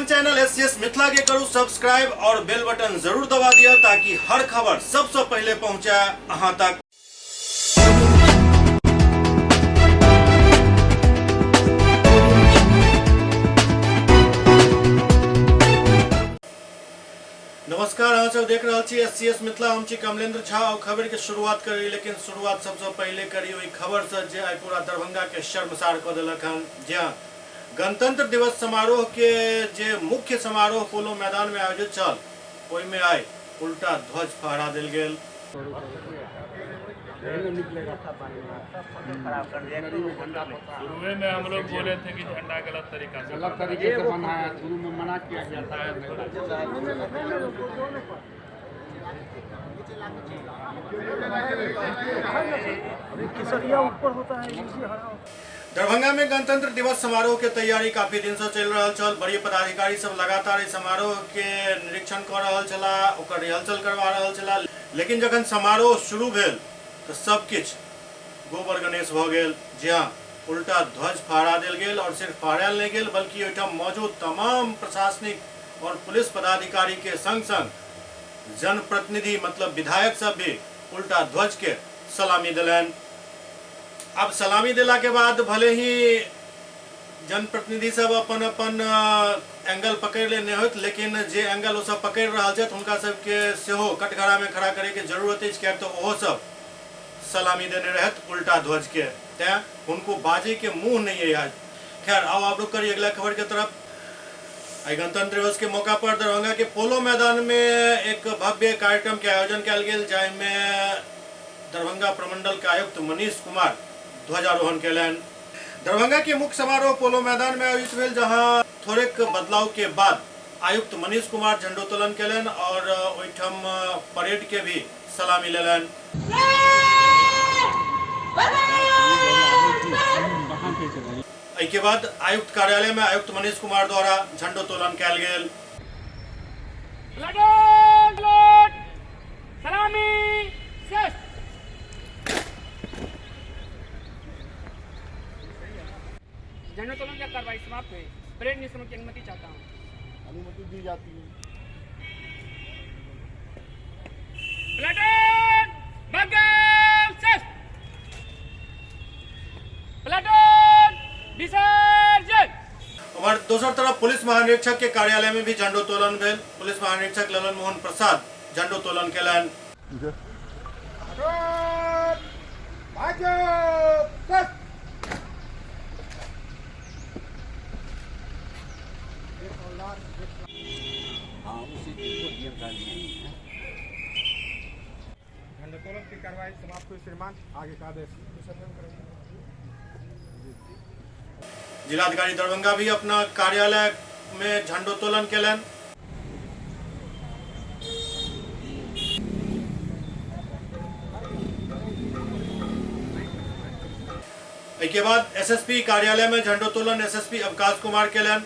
अपन channel SCS Mithila के करू subscribe और बेल बटन जरूर दबा दिया ताकि हर खबर सबसे पहले पहुंचे अहां तक। नमस्कार, अहाँ सब देख रहे छी एससीएस मिथिला। हम छी कमलेंद्र झा और खबर के शुरुआत करी, लेकिन शुरुआत सबसे पहले करी ओई खबर से जे आई पूरा दरभंगा के शर्मसार क देलक हन। जहां गणतंत्र दिवस समारोह के जे मुख्य समारोह पोलो मैदान में आयोजित चल, ओई में आई उल्टा ध्वज फहरा देल गेल। शुरू में हम लोग बोले थे कि झंडा गलत तरीके से बनाया, शुरू में मना किया गया था। दरभंगा में गणतंत्र दिवस समारोह के तैयारी काफी दिन से चल रहा चल। बड़ी पदाधिकारी सब लगातार इस समारोह के निरीक्षण कर रहा चला, ओकर रिहर्सल करवा रहा चला, लेकिन जखन समारोह शुरू भेल तो सब किछ गोबर गणेश भ गेल। जहां उल्टा ध्वज फहरा देल गेल और सिर्फ फहरायल नहीं गेल बल्कि ओहिठाम मौजूद तमाम प्रशासनिक और पुलिस पदाधिकारी के संग संग जनप्रतिनिधि मतलब विधायक सब भी उल्टा ध्वज के सलामी दिलन। अब सलामी दिला के बाद भले ही जनप्रतिनिधि सब अपन अपन एंगल पकड़ लेने होत, लेकिन जे एंगल वो सब पकड़ रहा है उनका सबके सेहो कटघरा में खड़ा करे के जरूरत है, तो वो सब सलामी देने रहत उल्टा ध्वज के, तैं उनको बाजे के मुंह नहीं है आज। खैर आओ आप लोग करिए अगला खबर के तरफ। गणतंत्र दिवस के मौका पर दरभंगा के पोलो मैदान में एक भव्य कार्यक्रम के आयोजन किया गेल, जाहिमे दरभंगा प्रमंडल के आयुक्त मनीष कुमार ध्वजारोहण कैलन। दरभंगा के मुख्य समारोह पोलो मैदान में आयोजित भेल, जहां थोड़े बदलाव के बाद आयुक्त मनीष कुमार झंडोत्तोलन कैलन और ओहिठाम परेड के भी सलामी लेलन। के बाद आयुक्त कार्यालय में आयुक्त मनीष कुमार द्वारा झंडोत्तोलन कैल गेल। झंडोत्तोलन की कार्रवाई समाप्त हुई। परेड नियमों की अनुमति चाहता हूँ। अनुमति दी जाती है। Platoon भगव set. प्लाटून विसर्जन। और दूसरी तरफ पुलिस महानिरीक्षक के कार्यालय में भी झंडोत्तोलन भेल। पुलिस महानिरीक्षक ललन मोहन प्रसाद झंडोत्तोलन कैलन। झंडोत्तोलन की कार्रवाई समाप्त हुई। श्रीमान आगे का आदेश। जिलाधिकारी दरभंगा भी अपना कार्यालय में झंडोत्तोलन कैलन। के बाद एसएसपी कार्यालय में झंडोत्तोलन एसएसपी अवकाश कुमार कैलन।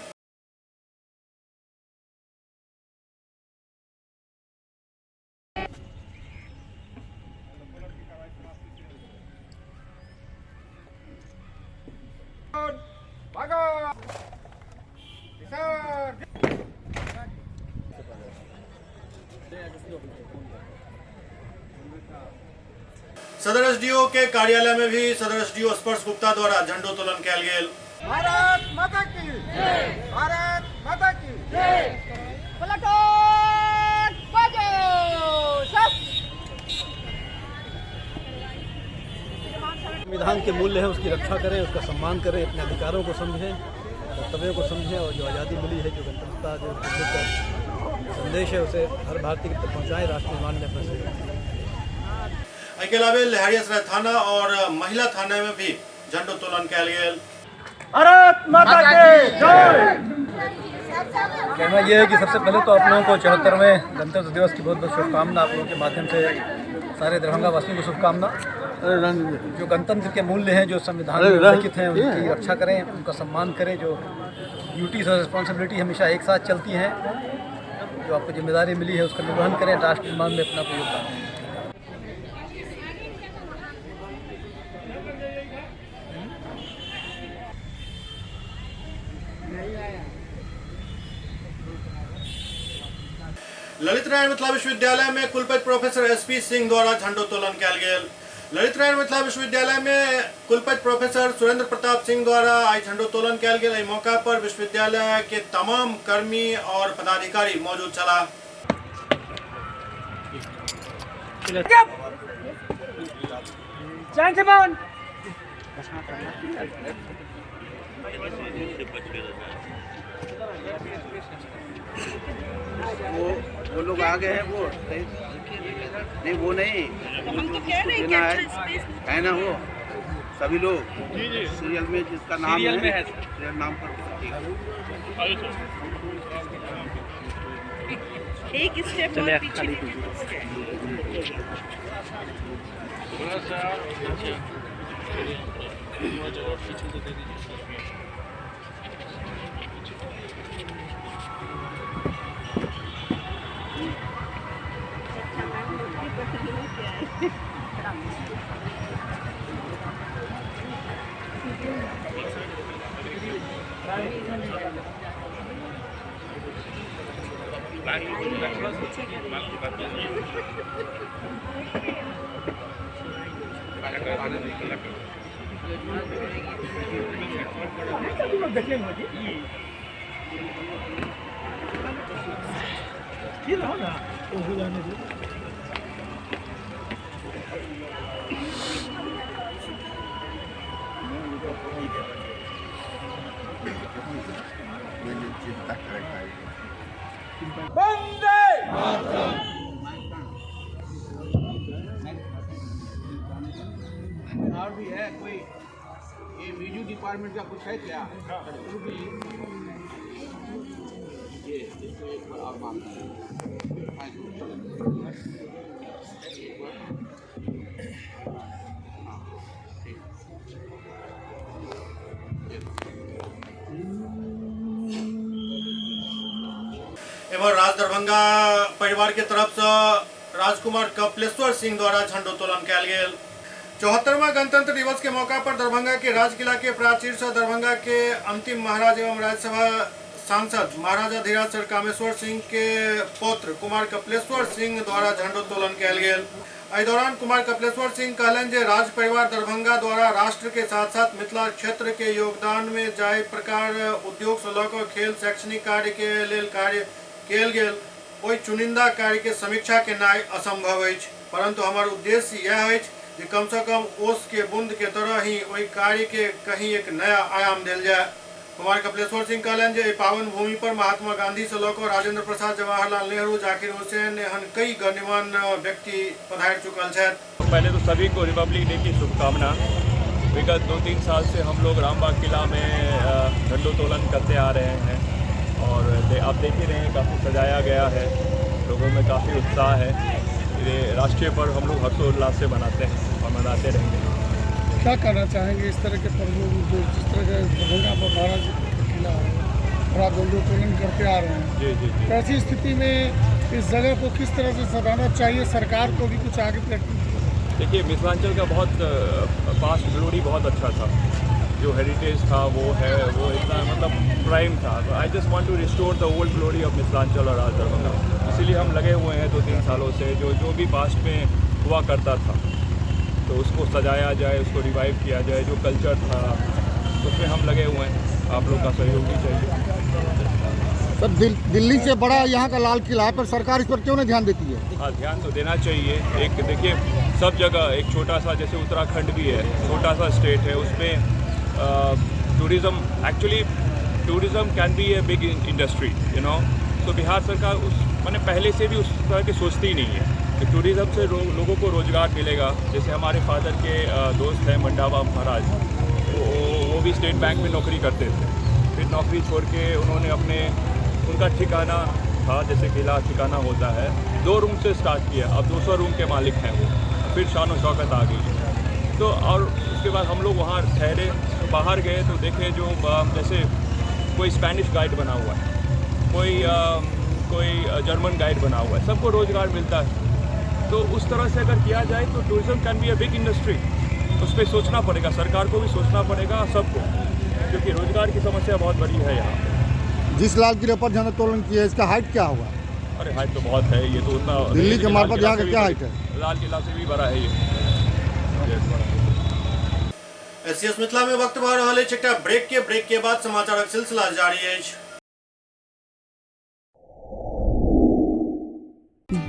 सदर एसडीओ के कार्यालय में भी सदर एसडीओ स्पर्श गुप्ता द्वारा झंडोत्तोलन कैल गेल। भारत माता की जय। भारत माता की जय। प्लाटून बजाओ सब। संविधान के मूल्य है उसकी रक्षा करें, उसका सम्मान करें, अपने अधिकारों को समझें, कर्तव्यों को समझें और जो आज़ादी मिली है, जो गणतंत्रता, जो संदेश है उसे हर भारतीय तक पहुँचाएं, राष्ट्र निर्माण में अपना सहयोग। के अलावा लहरियासराय थाना और महिला थाना में भी झंडोत्तोलन कैल गेल। भारत माता की जय। कहना यह है कि सबसे पहले तो आप लोगों को 74वें गणतंत्र दिवस की बहुत बहुत शुभकामना। आप लोगों के माध्यम से सारे दरभंगा वासियों को शुभकामना। जो गणतंत्र के मूल्य हैं, जो संविधान में उल्लिखित हैं, उनकी रक्षा करें, उनका सम्मान करें। जो ड्यूटीज और रिस्पॉन्सिबिलिटी हमेशा एक साथ चलती हैं, जो आपको जिम्मेदारी मिली है उसका निर्वहन करें, राष्ट्र निर्माण में अपना योगदान दें। ललित नारायण मिथिला विश्वविद्यालय में कुलपति प्रोफेसर SP सिंह द्वारा झंडोत्तोलन कयल गेल। ललित नारायण मिथिला विश्वविद्यालय में कुलपति प्रोफेसर सुरेंद्र प्रताप सिंह द्वारा आज झंडोत्तोलन कयल गेल। एहि मौका पर विश्वविद्यालय के तमाम कर्मी और पदाधिकारी मौजूद छला। वो लोग आ गए हैं, वो नहीं, वो नहीं, देना है ना, वो सभी लोग सीरियल में जिसका नाम है सीरियल नाम पर एक स्टेप और पीछे। और भी है कोई, ये म्यूजिक डिपार्टमेंट का कुछ है क्या? एवं राज दरभंगा परिवार के तरफ से राजकुमार कपिलेश्वर सिंह द्वारा झंडोत्तोलन कयल गेल। 74वां गणतंत्र दिवस के मौका पर दरभंगा के राजकिला के प्राचीर से दरभंगा के अंतिम महाराज एवं राज्यसभा सांसद महाराजा धीराज सर कामेश्वर सिंह के पुत्र कुमार कपिलेश्वर सिंह द्वारा झंडोत्तोलन कयल गेल। एहि दौरान कुमार कपिलेश्वर सिंह कहलनि जे राज परिवार दरभंगा द्वारा राष्ट्र के साथ साथ मिथिला क्षेत्र के योगदान में जाहि प्रकार उद्योग से लऽ कऽ खेल शैक्षणिक कार्य के लेल कार्य कयल गेल, ओहि चुनिंदा कार्य के समीक्षा केनाइ असंभव अछि, परंतु हमर उद्देश्य यह अछि जे कम से कम ओस के बूंद के तरह ही वही कार्य के कहीं एक नया आयाम दिल जाए। कुमार कपिलेश्वर सिंह कहलन जे पावन भूमि पर महात्मा गांधी से लऽ राजेंद्र प्रसाद, जवाहरलाल नेहरू, जाकिर हुसैन एहन कई गण्यमान्य व्यक्ति पधार चुकल छथि। पहले तो सभी को रिपब्लिक डे की शुभकामना। विगत 2-3 साल से हम लोग रामबाग किला में झंडोत्तोलन करते आ रहे हैं और आप देख ही रहे हैं काफ़ी सजाया गया है, लोगों में काफ़ी उत्साह है। ये राष्ट्रीय पर्व हम लोग हर्षोल्लास से मनाते हैं और मनाते रहेंगे। क्या कहना चाहेंगे इस तरह के पर्वों जो जिस तरह के दरभंगा पर महाराज किला है और आप झंडोत्तोलन करते आ रहे हैं, जी। ऐसी स्थिति में इस जगह को किस तरह से सजाना चाहिए? सरकार को भी कुछ आगे प्लेटफॉर्म। देखिए, मिथिलांचल का बहुत पास्ट ग्लोरी बहुत अच्छा था, जो हेरिटेज था वो इतना मतलब प्राइम था। तो I just want to restore the old glory of Mithilanchal और आज दरभंगा। इसीलिए हम लगे हुए हैं 2-3 सालों से जो भी पास्ट में हुआ करता था तो उसको सजाया जाए, उसको रिवाइव किया जाए। जो कल्चर था उसमें हम लगे हुए हैं, आप लोग का सहयोग भी चाहिए। सर, दिल्ली से बड़ा यहाँ का लाल किला है, पर सरकार इस पर क्यों नहीं ध्यान देती है? हाँ, ध्यान तो देना चाहिए। एक देखिए, सब जगह एक छोटा सा, जैसे उत्तराखंड भी है, छोटा सा स्टेट है, उसमें tourism can be a big industry, you know. तो बिहार सरकार मैंने पहले से भी उस तरह की सोचती ही नहीं है कि टूरिज्म से लोगों को रोज़गार मिलेगा। जैसे हमारे फादर के दोस्त हैं मंडावा महाराज, वो भी स्टेट बैंक में नौकरी करते थे, फिर नौकरी छोड़ के उन्होंने उनका ठिकाना था, जैसे किला ठिकाना होता है, 2 रूम से स्टार्ट किया, अब 200 रूम के मालिक हैं वो, फिर शान और शौकत आ गई। तो और उसके बाद हम लोग वहाँ ठहरे, तो बाहर गए तो देखे जो जैसे कोई स्पेनिश गाइड बना हुआ है, कोई जर्मन गाइड बना हुआ है, सबको रोज़गार मिलता है। तो उस तरह से अगर किया जाए तो tourism can be a big industry. उस पर सोचना पड़ेगा, सरकार को भी सोचना पड़ेगा, सबको, क्योंकि रोज़गार की समस्या बहुत बड़ी है यहाँ। जिस लाल किले पर झंडोत्तोलन किया है, इसका हाइट क्या होगा? अरे हाइट तो बहुत है, ये तो उतना दिल्ली के मार्फत यहाँ का क्या हाइट है? लाल किला से भी बड़ा है ये। एससीएस मिथिला में वक्त भऽ रहल अछि एकटा ब्रेक के बाद समाचारक सिलसिला जारी अछि।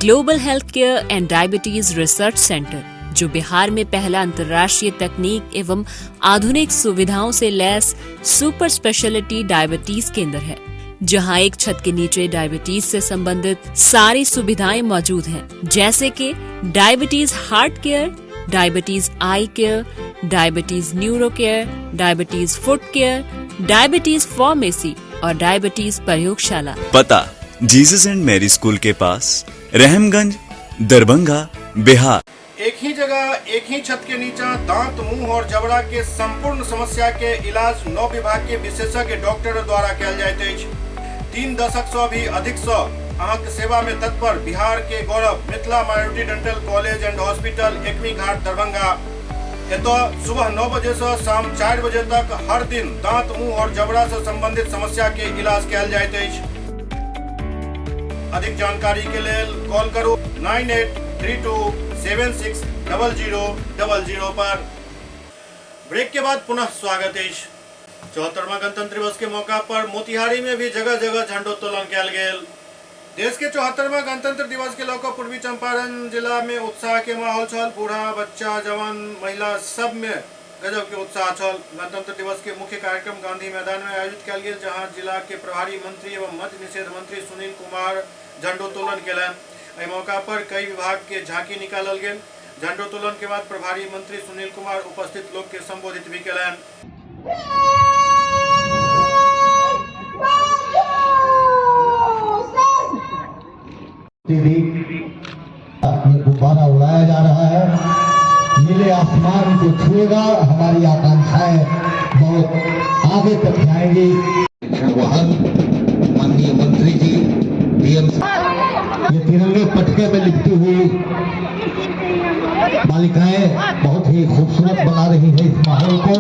Global health care and diabetes research centre, जो बिहार में पहला अंतर्राष्ट्रीय तकनीक एवं आधुनिक सुविधाओं से लैस सुपर स्पेशलिटी डायबिटीज केंद्र है, जहां एक छत के नीचे डायबिटीज से संबंधित सारी सुविधाएं मौजूद हैं, जैसे कि diabetes heart care, diabetes eye care, diabetes neuro care, diabetes foot care, diabetes pharmacy और डायबिटीज प्रयोगशाला। पता जीसस एंड मैरी स्कूल के पास, रहमगंज, दरभंगा, बिहार। एक ही जगह एक ही छत के नीचा दांत, मुंह और जबड़ा के संपूर्ण समस्या के इलाज 9 विभाग के विशेषज्ञ डॉक्टर द्वारा कयल जाइत अछि। 3 दशक से भी अधिक से अहाँक सेवा में तत्पर बिहार के गौरव Mithila minority dental college and hospital, Ekmi Ghat, Darbhanga. एतऽ सुबह 9 बजे से शाम 4 बजे तक हर दिन दांत, मुंह और जबड़ा से संबंधित समस्या के इलाज कयल जाइत अछि। अधिक जानकारी के लेल कॉल करू 9832760000 पर। ब्रेक के बाद पुनः स्वागत है। 74वां गणतंत्र दिवस के मौका पर मोतिहारी में भी जगह जगह झंडोत्तोलन कयल गेल। देश के 74वां गणतंत्र दिवस के लौक पूर्वी चंपारण जिला में उत्साह के माहौल छल। बूढ़ा, बच्चा, जवान, महिला सब में गजब के उत्साह छल। गणतंत्र दिवस के मुख्य कार्यक्रम गांधी मैदान में आयोजित कयल गेल, जहां जिला के प्रभारी मंत्री एवं मद्य निषेध मंत्री सुनील कुमार झंडोत्तोलन केलनि। एहि मौका पर कई विभाग के झांकी निकालल गेल। झंडोत्तोलन के बाद प्रभारी मंत्री सुनील कुमार उपस्थित लोग के संबोधित भी केलनि। गुब्बारा उड़ाया जा रहा है, नीले आसमान को छुएगा। हमारी आकांक्षाएं बहुत आगे तक जाएंगी। माननीय मंत्री जी, डीएम, ये तिरंगे पटके में लिखती हुई बालिकाएं बहुत ही खूबसूरत बना रही है इस माहौल को,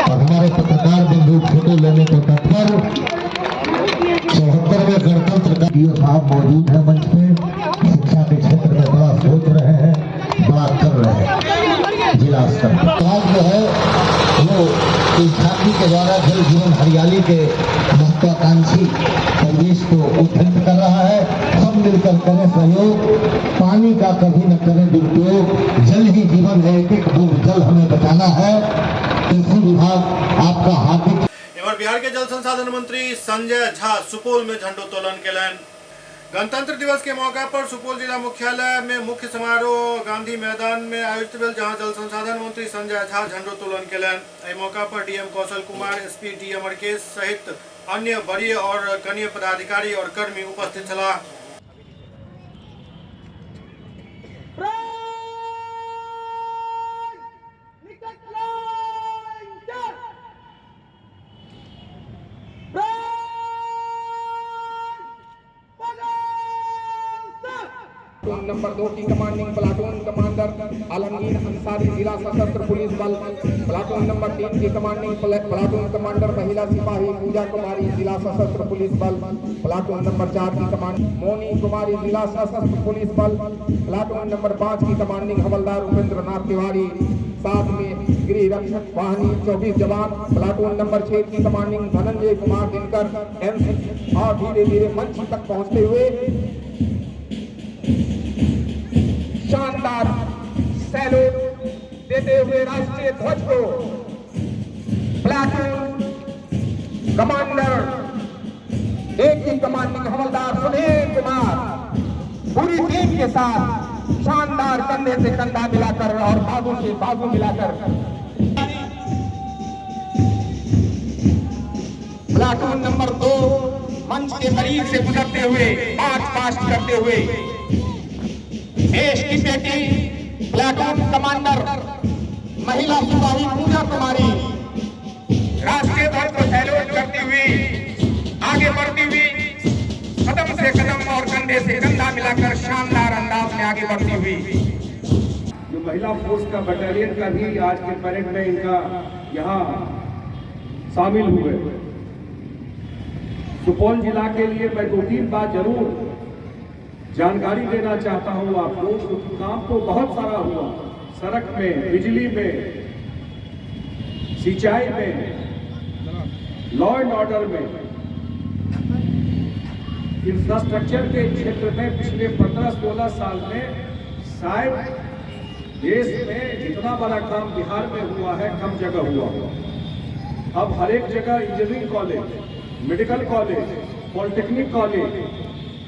और हमारे पत्रकार बंधु फोटो लेने को तत्पर। 74वें गणतंत्र का डीओ साहब मौजूद है मंच पे, शिक्षा के क्षेत्र में बड़ा सोच रहे हैं, बड़ा कर रहे हैं जिला स्तर पर। आज जो है वो इस झांकी के द्वारा जल जीवन हरियाली के महत्वाकांक्षी परिवेश को उत्थित कर रहा है। सब मिलकर करें सहयोग, पानी का कभी न करें दुरुपयोग। जल ही जीवन है, एक एक बूंद जल हमें बचाना है। कृषि विभाग आपका हार्दिक। बिहार के जल संसाधन मंत्री संजय झा सुपौल में झंडोत्तोलन केलनि। गणतंत्र दिवस के मौका पर सुपौल जिला मुख्यालय में मुख्य समारोह गांधी मैदान में आयोजित भेल, जहां जल संसाधन मंत्री संजय झा झंडोत्तोलन केलनि। एहि मौका पर DM Kaushal Kumar, SP D Amarkesh सहित अन्य वरीय और कनीय पदाधिकारी और कर्मी उपस्थित छलाह। नंबर 2 की commanding platoon commander Alamgir Ansari, जिला सशस्त्र पुलिस बल। प्लाटून नंबर 3 की कमांडिंग प्लाटून कमांडर महिला सिपाही पूजा कुमारी, जिला सशस्त्र पुलिस बल। प्लाटून नंबर 4 की कमांडिंग मोनी कुमारी, जिला सशस्त्र पुलिस बल। प्लाटून नंबर 5 की कमांडिंग हवलदार उपेंद्र नाथ तिवारी, साथ में गृह रक्षक वाहिनी 24 जवान। प्लाटून नंबर 6 की कमांडिंग धनंजय कुमार दिनकर, और धीरे धीरे मंच तक पहुंचते हुए शानदार सैल्यूट देते हुए राष्ट्रीय ध्वज को प्लाटून कमांडर 1 की कमांडिंग हवलदार सुनील कुमार पूरी टीम के साथ शानदार कंधे से कंधा मिलाकर और बाजू से बाजू मिलाकर प्लाटून नंबर 2 मंच के करीब से गुजरते हुए मार्च पास्ट करते हुए देश की बेटी प्लाटून कमांडर महिला सिपाही पूजा कुमारी राष्ट्रीय ध्वज को सैल्यूट करती हुई आगे बढ़ती हुई कदम से कदम और कंधे से कंधा मिलाकर शानदार अंदाज में आगे बढ़ती हुई। जो महिला फोर्स का बटालियन का भी आज के परेड में इनका यहाँ शामिल हुए। सुपौल जिला के लिए मैं 2-3 बात जरूर जानकारी देना चाहता हूं आपको, क्योंकि काम तो बहुत सारा हुआ, सड़क में, बिजली में, सिंचाई में, लॉ एंड ऑर्डर में, इंफ्रास्ट्रक्चर के क्षेत्र में पिछले 15-16 साल में शायद देश में जितना बड़ा काम बिहार में हुआ है कम जगह हुआ। अब हर एक जगह engineering college, medical college, polytechnic college,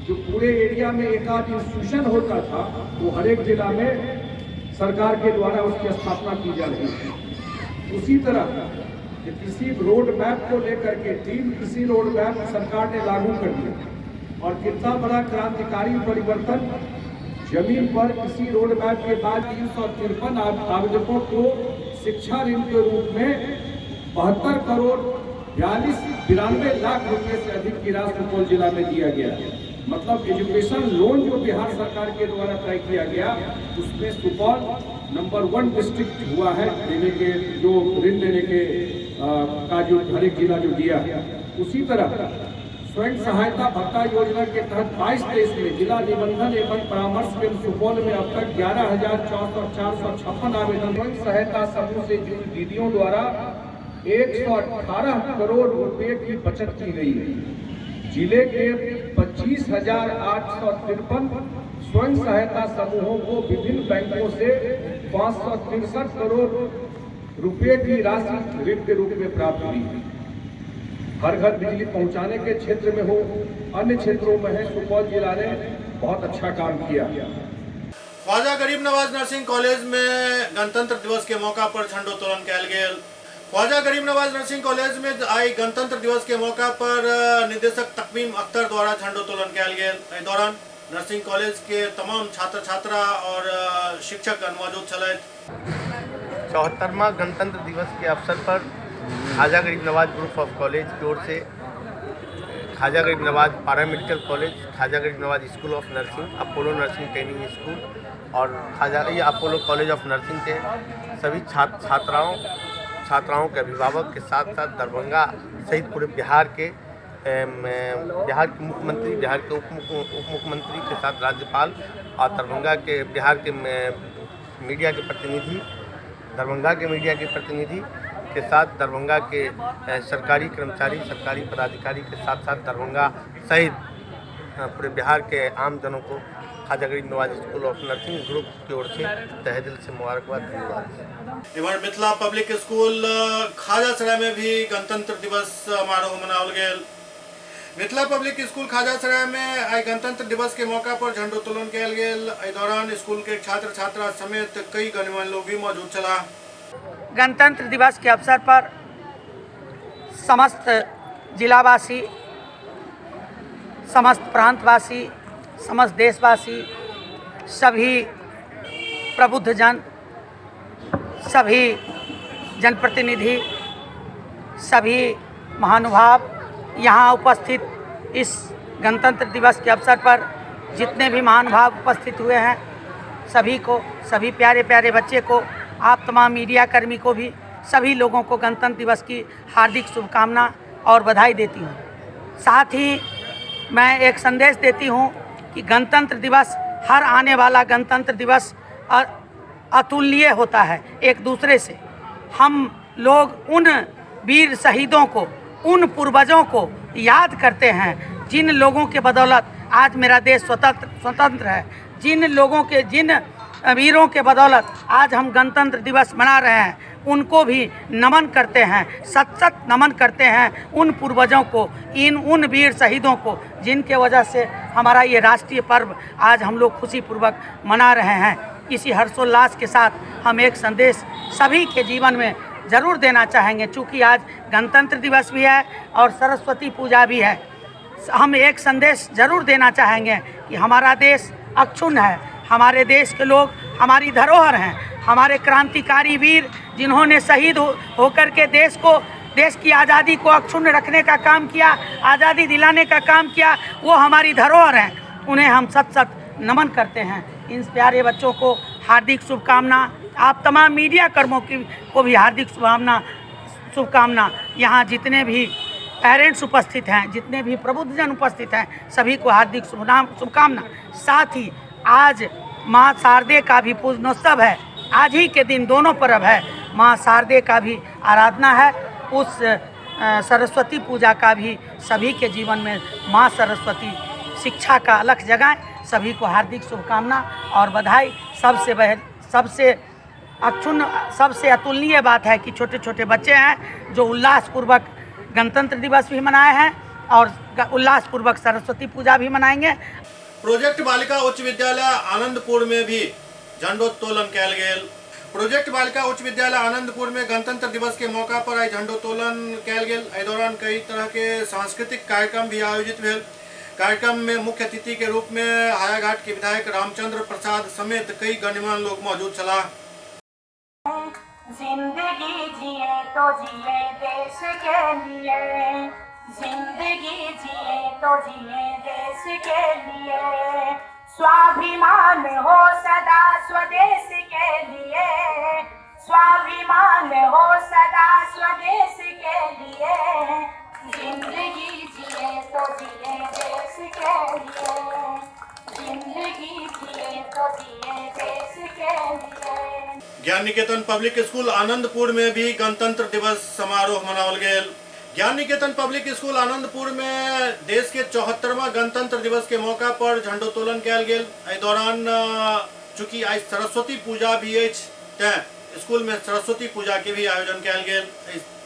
जो पूरे एरिया में एक आध इंस्टीट्यूशन होता था, वो हर एक जिला में सरकार के द्वारा उसकी स्थापना की जा रही है। उसी तरह कृषि रोड मैप को लेकर के 3 कृषि रोड मैप सरकार ने लागू कर दिया और कितना बड़ा क्रांतिकारी परिवर्तन। जमीन पर कृषि रोड मैप के बाद 353 आवेदकों को शिक्षा ऋण के रूप में 72 करोड़ 92 लाख रुपए से अधिक की राशि सुपौल जिला में दिया गया। मतलब एजुकेशन लोन जो बिहार सरकार के द्वारा तय किया गया, उसमें सुपौल नंबर 1 डिस्ट्रिक्ट हुआ है देने के, जो ऋण देने के का जो हर एक जिला जो दिया। उसी तरह स्वयं सहायता भत्ता योजना के तहत 22-23 में जिला निबंधन एवं परामर्श केंद्र सुपौल में अब तक 11,456 आवेदन स्वयं सहायता समूह से जुड़ी दीदियों द्वारा 118 करोड़ रुपए की बचत की गई है। जिले के 25,853 स्वयं सहायता समूहों को विभिन्न बैंकों से 563 करोड़ रुपए की राशि ऋण के रूप में प्राप्त हुई। हर घर बिजली पहुंचाने के क्षेत्र में हो, अन्य क्षेत्रों में है, सुपौल जिला ने बहुत अच्छा काम किया। ख्वाजा गरीब नवाज नर्सिंग कॉलेज में गणतंत्र दिवस के मौका पर झंडोत्तोलन कयल गेल। ख्वाजा गरीब नवाज नर्सिंग कॉलेज में आई गणतंत्र दिवस के मौका पर निदेशक तकवीम अख्तर द्वारा झंडोत्तोलन कयल गेल। एहि दौरान नर्सिंग कॉलेज के तमाम छात्र छात्रा और शिक्षक मौजूद छलथि। 74वां गणतंत्र दिवस के अवसर पर ख्वाजा गरीब नवाज ग्रुप ऑफ कॉलेज की ओर से ख्वाजा गरीब नवाज पैरामेडिकल कॉलेज, ख्वाजा गरीब Nawaz school of nursing, Apollo nursing training school और अपोलो कॉलेज ऑफ नर्सिंग के सभी छात्राओं के अभिभावक के साथ साथ दरभंगा सहित पूरे बिहार के मुख्यमंत्री, बिहार के उप मुख्यमंत्री के साथ राज्यपाल और दरभंगा के बिहार के मीडिया के प्रतिनिधि, दरभंगा के मीडिया के प्रतिनिधि के साथ दरभंगा के सरकारी कर्मचारी, सरकारी पदाधिकारी के साथ साथ दरभंगा सहित पूरे बिहार के आम जनों को ख्वाजा गरीब Nawaz school of nursing group की ओर से तहे दिल से मुबारकबाद, धन्यवाद। इधर मिथिला पब्लिक स्कूल खाजासराय में भी गणतंत्र दिवस समारोह मनाओल गेल। मिथिला पब्लिक स्कूल खाजासराय में आई गणतंत्र दिवस के मौका पर झंडोत्तोलन कयल गेल। एहि दौरान स्कूल के छात्र छात्रा समेत कई गणमान्य लोग भी मौजूद छला। गणतंत्र दिवस के अवसर पर समस्त जिलावासी, समस्त प्रांतवासी, समस्त देशवासी, सभी प्रबुद्ध जन, सभी जनप्रतिनिधि, सभी महानुभाव यहाँ उपस्थित इस गणतंत्र दिवस के अवसर पर जितने भी महानुभाव उपस्थित हुए हैं, सभी को, सभी प्यारे प्यारे बच्चे को, आप तमाम मीडिया कर्मी को भी, सभी लोगों को गणतंत्र दिवस की हार्दिक शुभकामना और बधाई देती हूँ। साथ ही मैं एक संदेश देती हूँ कि गणतंत्र दिवस, हर आने वाला गणतंत्र दिवस अतुल्य होता है एक दूसरे से। हम लोग उन वीर शहीदों को, उन पूर्वजों को याद करते हैं जिन लोगों के बदौलत आज मेरा देश स्वतंत्र है, जिन लोगों के, जिन वीरों के बदौलत आज हम गणतंत्र दिवस मना रहे हैं, उनको भी नमन करते हैं, सत नमन करते हैं उन पूर्वजों को, उन वीर शहीदों को, जिनके वजह से हमारा ये राष्ट्रीय पर्व आज हम लोग खुशीपूर्वक मना रहे हैं। इसी हर्षोल्लास के साथ हम एक संदेश सभी के जीवन में ज़रूर देना चाहेंगे। चूँकि आज गणतंत्र दिवस भी है और सरस्वती पूजा भी है, हम एक संदेश ज़रूर देना चाहेंगे कि हमारा देश अक्षुण्ण है, हमारे देश के लोग हमारी धरोहर हैं, हमारे क्रांतिकारी वीर जिन्होंने शहीद होकर के देश की आज़ादी को अक्षुण्ण रखने का काम किया, आज़ादी दिलाने का काम किया, वो हमारी धरोहर हैं, उन्हें हम सत नमन करते हैं। इन प्यारे बच्चों को हार्दिक शुभकामना, आप तमाम मीडिया कर्मों को भी हार्दिक शुभकामना। यहाँ जितने भी पेरेंट्स उपस्थित हैं, जितने भी प्रबुद्धजन उपस्थित हैं, सभी को हार्दिक शुभकामना। साथ ही आज माँ शारदे का भी पूजनोत्सव है। आज ही के दिन दोनों पर्व है, माँ शारदे का भी आराधना है, उस सरस्वती पूजा का भी सभी के जीवन में माँ सरस्वती शिक्षा का अलख जगाएं। सभी को हार्दिक शुभकामना और बधाई। सबसे अतुलनीय बात है कि छोटे छोटे बच्चे हैं जो उल्लासपूर्वक गणतंत्र दिवस भी मनाए हैं और उल्लासपूर्वक सरस्वती पूजा भी मनाएंगे। प्रोजेक्ट बालिका उच्च विद्यालय आनंदपुर में भी झंडोत्तोलन कयल गेल। प्रोजेक्ट बालिका उच्च विद्यालय आनंदपुर में गणतंत्र दिवस के मौका पर आई झंडोत्तोलन कयल गेल। एहि दौरान कई तरह के सांस्कृतिक कार्यक्रम भी आयोजित भेल। कार्यक्रम में मुख्य अतिथि के रूप में हायाघाट के विधायक रामचंद्र प्रसाद समेत कई गणमान्य लोग मौजूद छलाह। जिंदगी जिए तो जिए देश के लिए, जिंदगी जिए तो जिए देश के लिए, स्वाभिमान हो सदा स्वदेश के लिए, स्वाभिमान हो सदा स्वदेश के लिए, जिंदगी जिए तो जिए देश के लिए, जिंदगी जिए तो जिए देश के लिए। ज्ञान निकेतन पब्लिक स्कूल आनंदपुर में भी गणतंत्र दिवस समारोह मनावल गेल। ज्ञान निकेतन पब्लिक स्कूल आनंदपुर में देश के 74वां गणतंत्र दिवस के मौका पर झंडोत्तोलन कयल गेल। एहि दौरान चूंकि आज सरस्वती पूजा भी अछि, तें स्कूल में सरस्वती पूजा के भी आयोजन कयल गेल।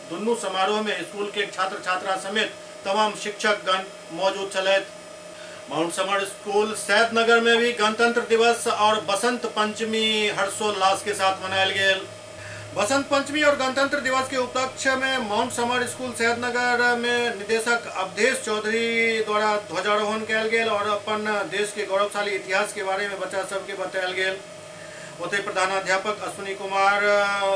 दुनू समारोह में स्कूल के छात्र छात्रा समेत तमाम शिक्षक गण मौजूद छलथि। माउंट समर स्कूल सैदनगर में भी गणतंत्र दिवस और बसंत पंचमी हर्षोल्लास के साथ मनायल गेल। बसंत पंचमी और गणतंत्र दिवस के उपलक्ष्य में माउंट समर स्कूल सैदनगर में निदेशक अवधेश चौधरी द्वारा ध्वजारोहण कयल गेल और अपन देश के गौरवशाली इतिहास के बारे में बच्चा सबके बतायल गेल। ओतहि प्रधानाध्यापक अश्विनी कुमार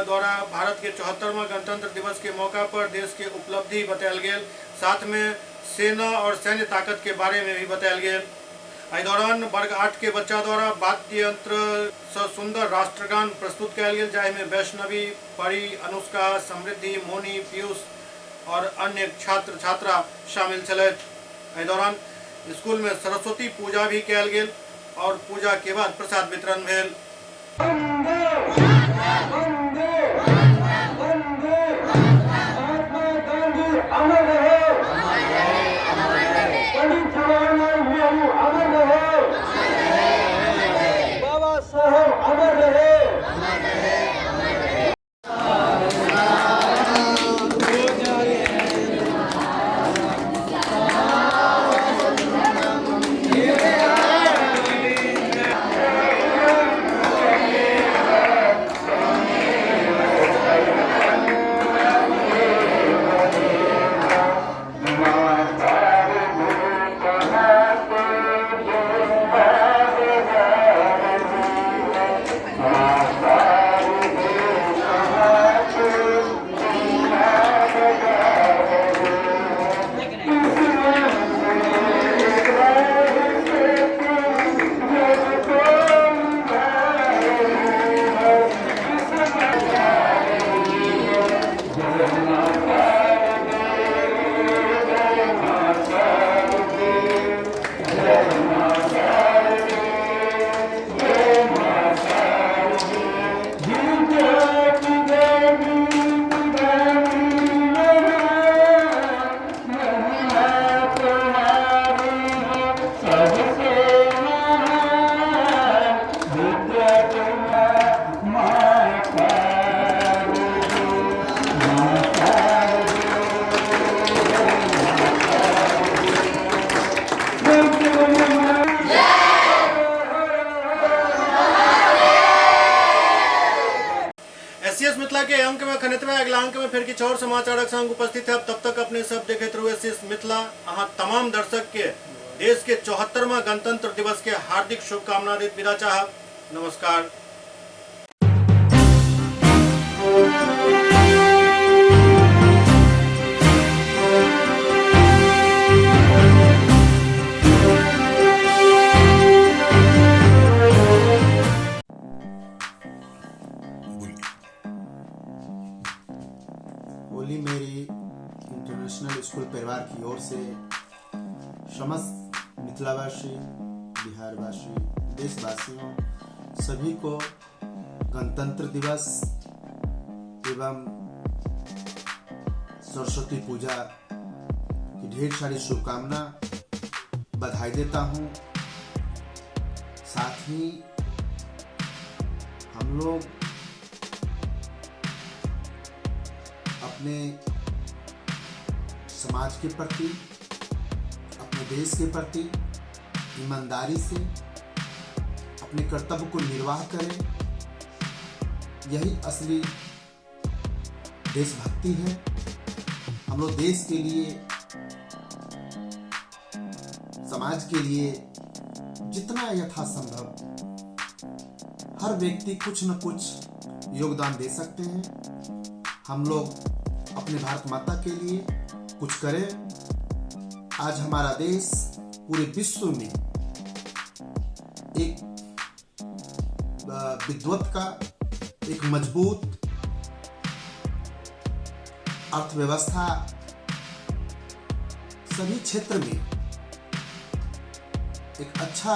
द्वारा भारत के 74वां गणतंत्र दिवस के मौका पर देश के उपलब्धि बतायल गेल। साथ में सेना और सैन्य ताकत के बारे में भी बतायल गेल। एहि दौरान वर्ग 8 के बच्चा द्वारा वाद्य यंत्र से सुंदर राष्ट्रगान प्रस्तुत कयल गेल, जाहि में वैष्णवी, परी, अनुष्का, समृद्धि, मोनी, पीयूष और अन्य छात्र छात्रा शामिल छलथि। एहि दौरान स्कूल में सरस्वती पूजा भी कयल गेल और पूजा के बाद प्रसाद वितरण भेल। बाबा साहब अमर रहे। एससीएस मिथिला के अंक में खनितवा अगला अंक में फिर किछु और समाचारक संग उपस्थित है। तब तक अपने सब देखते रहो एससीएस मिथिला। अहाँ तमाम दर्शक के देश के 74वां गणतंत्र दिवस के हार्दिक शुभकामना देत विदा चाहब। नमस्कार। होली मेरी इंटरनेशनल स्कूल परिवार समस्त मिथिलावासी, बिहारवासी, देशवासियों सभी को गणतंत्र दिवस एवं सरस्वती पूजा की ढेर सारी शुभकामना, बधाई देता हूँ। साथ ही हम लोग अपने समाज के प्रति, अपने देश के प्रति ईमानदारी से अपने कर्तव्य को निर्वाह करें। यही असली देशभक्ति है। हम लोग देश के लिए, समाज के लिए जितना यथासंभव हर व्यक्ति कुछ न कुछ योगदान दे सकते हैं। हम लोग अपने भारत माता के लिए कुछ करें। आज हमारा देश पूरे विश्व में एक विद्वत का, एक मजबूत अर्थव्यवस्था, सभी क्षेत्र में एक अच्छा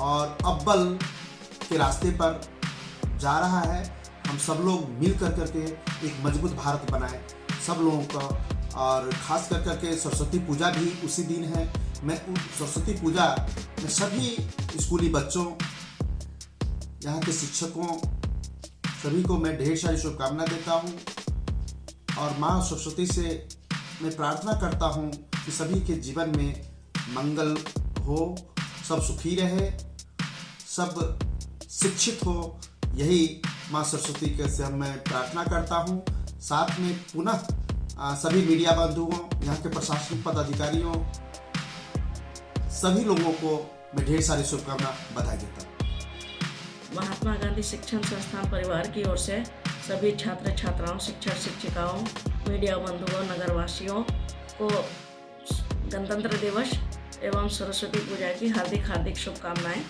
और अव्वल के रास्ते पर जा रहा है। हम सब लोग मिल कर करके एक मजबूत भारत बनाएं, सब लोगों का। और खास कर करके सरस्वती पूजा भी उसी दिन है। मैं सरस्वती पूजा में सभी स्कूली बच्चों, यहाँ के शिक्षकों, सभी को मैं ढेर सारी शुभकामना देता हूँ। और माँ सरस्वती से मैं प्रार्थना करता हूँ कि सभी के जीवन में मंगल हो, सब सुखी रहे, सब शिक्षित हो। यही माँ सरस्वती के से मैं प्रार्थना करता हूँ। साथ में पुनः सभी मीडिया बंधुओं, यहाँ के प्रशासनिक पदाधिकारियों, सभी लोगों को मैं ढेर सारी शुभकामना, बधाई देता हूँ। महात्मा गांधी शिक्षण संस्थान परिवार की ओर से सभी छात्र छात्राओं, शिक्षक शिक्षिकाओं, मीडिया बंधुओं, नगरवासियों को गणतंत्र दिवस एवं सरस्वती पूजा की हार्दिक हार्दिक शुभकामनाएं।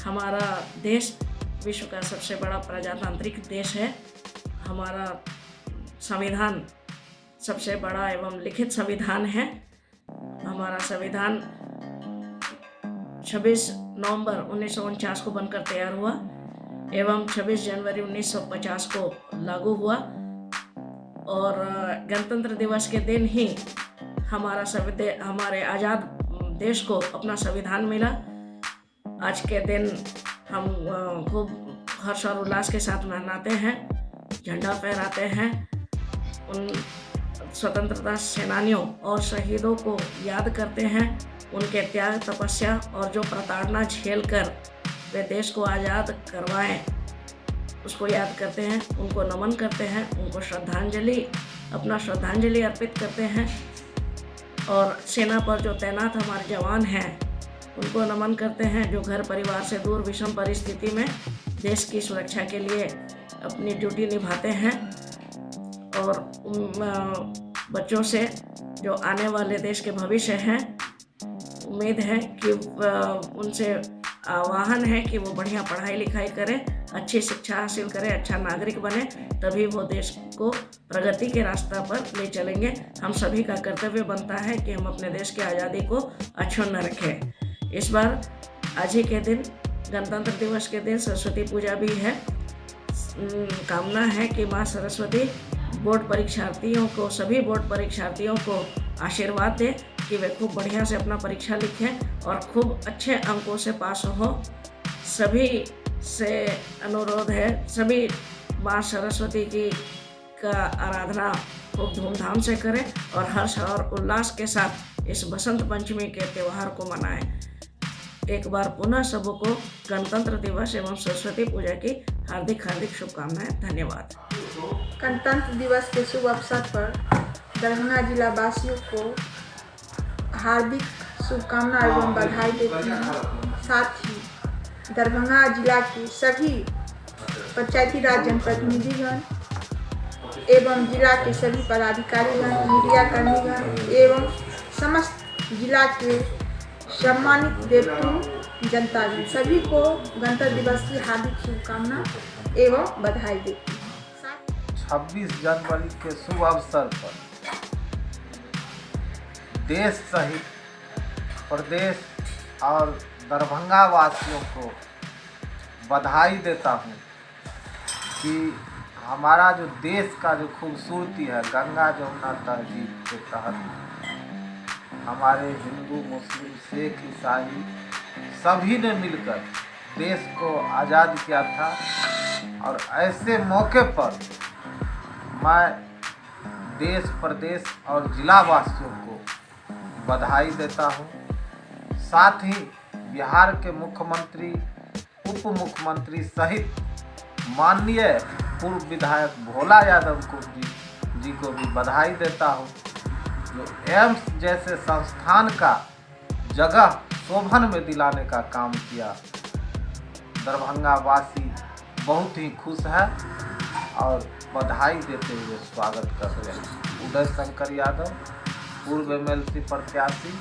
हमारा देश विश्व का सबसे बड़ा प्रजातांत्रिक देश है। हमारा संविधान सबसे बड़ा एवं लिखित संविधान है। हमारा संविधान 26 नवंबर 1949 को बनकर तैयार हुआ एवं 26 जनवरी 1950 को लागू हुआ। और गणतंत्र दिवस के दिन ही हमारे आज़ाद देश को अपना संविधान मिला। आज के दिन हम खूब हर्ष और उल्लास के साथ मनाते हैं, झंडा फहराते हैं। उन स्वतंत्रता सेनानियों और शहीदों को याद करते हैं। उनके त्याग, तपस्या और जो प्रताड़ना झेलकर वे देश को आज़ाद करवाएं, उसको याद करते हैं, उनको नमन करते हैं, उनको अपना श्रद्धांजलि अर्पित करते हैं। और सेना पर जो तैनात हमारे जवान हैं, उनको नमन करते हैं, जो घर परिवार से दूर विषम परिस्थिति में देश की सुरक्षा के लिए अपनी ड्यूटी निभाते हैं। और बच्चों से जो आने वाले देश के भविष्य हैं, उम्मीद है कि उनसे आह्वान है कि वो बढ़िया पढ़ाई लिखाई करें, अच्छी शिक्षा हासिल करें, अच्छा नागरिक बने, तभी वो देश को प्रगति के रास्ता पर ले चलेंगे। हम सभी का कर्तव्य बनता है कि हम अपने देश की आज़ादी को अक्षुण्ण रखें। इस बार आज ही के दिन, गणतंत्र दिवस के दिन सरस्वती पूजा भी है। कामना है कि माँ सरस्वती बोर्ड परीक्षार्थियों को, सभी बोर्ड परीक्षार्थियों को आशीर्वाद दे कि वे खूब बढ़िया से अपना परीक्षा लिखें और खूब अच्छे अंकों से पास हो। सभी से अनुरोध है, सभी माँ सरस्वती की का आराधना खूब धूमधाम से करें और हर्ष और उल्लास के साथ इस बसंत पंचमी के त्यौहार को मनाएं। एक बार पुनः सबको गणतंत्र दिवस एवं सरस्वती पूजा की हार्दिक हार्दिक शुभकामनाएं। धन्यवाद। गणतंत्र दिवस के शुभ अवसर पर दरभंगा जिला वासियों को हार्दिक शुभकामना एवं बधाई देती हूँ। साथ ही दरभंगा जिला के सभी पंचायती राज जनप्रतिनिधिगण एवं जिला के सभी पदाधिकारीगण, मीडिया कर्मीगण एवं समस्त जिला के सम्मानित व्यक्तियों, जनतागण सभी को गणतंत्र दिवस की हार्दिक शुभकामना एवं बधाई देती हूँ। 26 जनवरी के शुभ अवसर पर देश सहित प्रदेश और दरभंगा वासियों को बधाई देता हूँ कि हमारा जो देश का जो खूबसूरती है, गंगा जमुना तहजीब के तहत हमारे हिंदू, मुस्लिम, सिख, ईसाई सभी ने मिलकर देश को आज़ाद किया था। और ऐसे मौके पर मैं देश, प्रदेश और जिला वासियों को बधाई देता हूँ। साथ ही बिहार के मुख्यमंत्री, उप मुख्यमंत्री सहित माननीय पूर्व विधायक भोला यादव जी को भी बधाई देता हूँ, जो एम्स जैसे संस्थान का जगह शोभन में दिलाने का काम किया। दरभंगा वासी बहुत ही खुश है और बधाई देते हुए स्वागत कर रहे हैं। उदय शंकर यादव, पूर्व एमएलसी प्रत्याशी,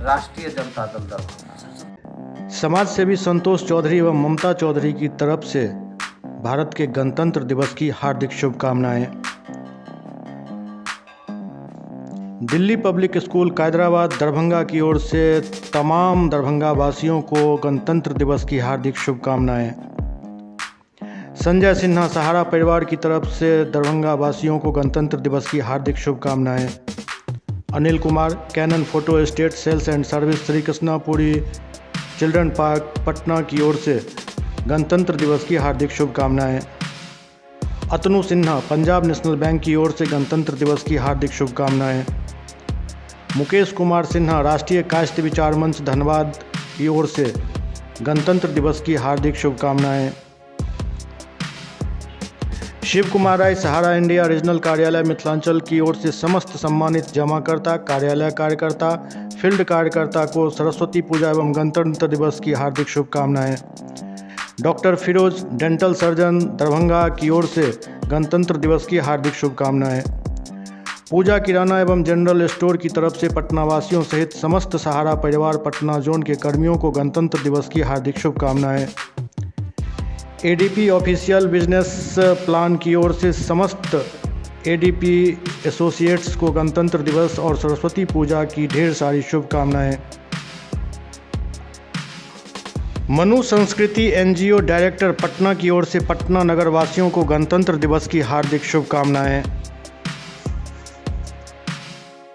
राष्ट्रीय जनता दल दरभंगा। समाज सेवी संतोष चौधरी एवं ममता चौधरी की तरफ से भारत के गणतंत्र दिवस की हार्दिक शुभकामनाएं। दिल्ली पब्लिक स्कूल कैदराबाद दरभंगा की ओर से तमाम दरभंगा वासियों को गणतंत्र दिवस की हार्दिक शुभकामनाएं। संजय सिन्हा सहारा परिवार की तरफ से दरभंगा वासियों को गणतंत्र दिवस की हार्दिक शुभकामनाएं। Anil Kumar, Canon photo state sales and service, Shri Krishnapuri children park Patna की ओर से गणतंत्र दिवस की हार्दिक शुभकामनाएं। अतनु सिन्हा, पंजाब नेशनल बैंक की ओर से गणतंत्र दिवस की हार्दिक शुभकामनाएं। मुकेश कुमार सिन्हा, राष्ट्रीय कायस्थ विचार मंच धनबाद की ओर से गणतंत्र दिवस की हार्दिक शुभकामनाएं। शिव कुमार राय, सहारा इंडिया रीजनल कार्यालय मिथिलांचल की ओर से समस्त सम्मानित जमाकर्ता, कार्यालय कार्यकर्ता, फील्ड कार्यकर्ता को सरस्वती पूजा एवं गणतंत्र दिवस की हार्दिक शुभकामनाएं। Doctor Firoz, dental surgeon Darbhanga की ओर से गणतंत्र दिवस की हार्दिक शुभकामनाएं। पूजा किराना एवं जनरल स्टोर की तरफ से पटना वासियों सहित समस्त सहारा परिवार पटना जोन के कर्मियों को गणतंत्र दिवस की हार्दिक शुभकामनाएं। एडीपी ऑफिशियल बिजनेस प्लान की ओर से समस्त एडीपी एसोसिएट्स को गणतंत्र दिवस और सरस्वती पूजा की ढेर सारी शुभकामनाएं। मनु संस्कृति एनजीओ डायरेक्टर पटना की ओर से पटना नगर वासियों को गणतंत्र दिवस की हार्दिक शुभकामनाएं।